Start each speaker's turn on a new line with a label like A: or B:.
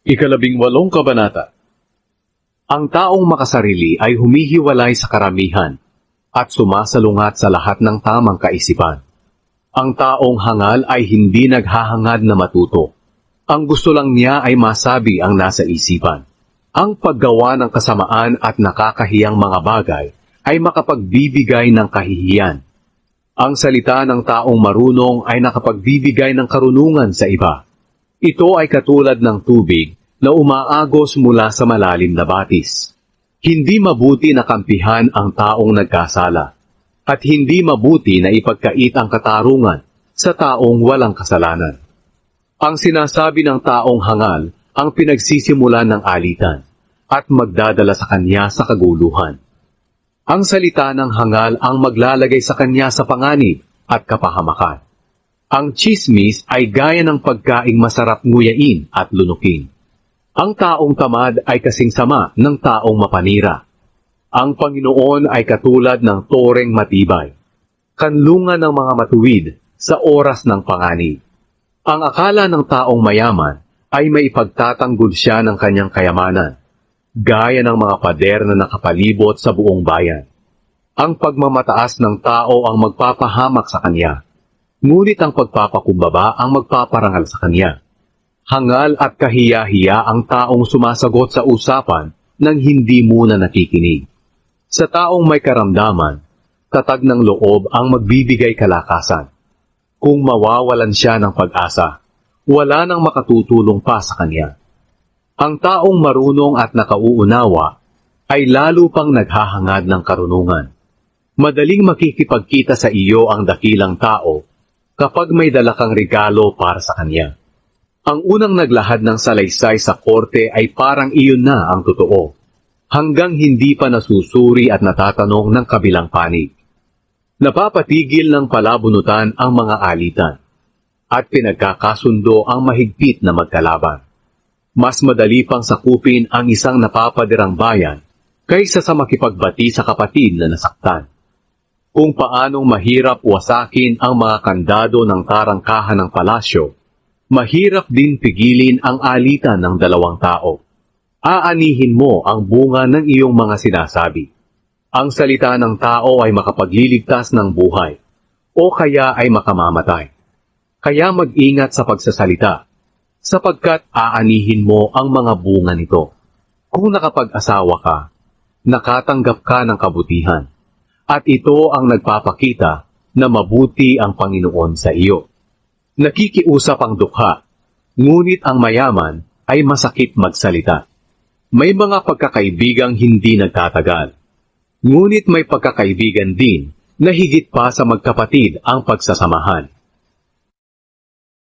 A: Ikalabing-walong kabanata. Ang taong makasarili ay humihiwalay sa karamihan at sumasalungat sa lahat ng tamang kaisipan. Ang taong hangal ay hindi naghahangad na matuto. Ang gusto lang niya ay masabi ang nasa isipan. Ang paggawa ng kasamaan at nakakahiyang mga bagay ay makapagbibigay ng kahihiyan. Ang salita ng taong marunong ay nakapagbibigay ng karunungan sa iba. Ito ay katulad ng tubig na umaagos mula sa malalim na batis. Hindi mabuti na kampihan ang taong nagkasala, at hindi mabuti na ipagkait ang katarungan sa taong walang kasalanan. Ang sinasabi ng taong hangal ang pinagsisimulan ng alitan, at magdadala sa kanya sa kaguluhan. Ang salita ng hangal ang maglalagay sa kanya sa panganib at kapahamakan. Ang tsismis ay gaya ng pagkaing masarap nguyain at lunukin. Ang taong tamad ay kasing sama ng taong mapanira. Ang Panginoon ay katulad ng toreng matibay, kanlungan ng mga matuwid sa oras ng panganib. Ang akala ng taong mayaman ay maipagtatanggol siya ng kanyang kayamanan, gaya ng mga pader na nakapalibot sa buong bayan. Ang pagmamataas ng tao ang magpapahamak sa kanya, ngunit ang pagpapakumbaba ang magpaparangal sa kanya. Hangal at kahiya-hiya ang taong sumasagot sa usapan nang hindi muna nakikinig. Sa taong may karamdaman, tatag ng loob ang magbibigay kalakasan. Kung mawawalan siya ng pag-asa, wala nang makatutulong pa sa kanya. Ang taong marunong at nakauunawa ay lalo pang naghahangad ng karunungan. Madaling makikipagkita sa iyo ang dakilang tao kapag may dala kang regalo para sa kanya. Ang unang naglahad ng salaysay sa korte ay parang iyon na ang totoo, hanggang hindi pa nasusuri at natatanong ng kabilang panig. Napapatigil ng palabunutan ang mga alitan, at pinagkakasundo ang mahigpit na magkalaban. Mas madali pang sakupin ang isang napapadirang bayan kaysa sa makipagbati sa kapatid na nasaktan. Kung paanong mahirap wasakin ang mga kandado ng tarangkahan ng palasyo, mahirap din pigilin ang alitan ng dalawang tao. Aanihin mo ang bunga ng iyong mga sinasabi. Ang salita ng tao ay makapagliligtas ng buhay, o kaya ay makamamatay. Kaya mag-ingat sa pagsasalita, sapagkat aanihin mo ang mga bunga nito. Kung nakapag-asawa ka, nakatanggap ka ng kabutihan, at ito ang nagpapakita na mabuti ang Panginoon sa iyo. Nakikiusap ang dukha, ngunit ang mayaman ay masakit magsalita. May mga pagkakaibigang hindi nagtatagal, ngunit may pagkakaibigan din na higit pa sa magkapatid ang pagsasamahan.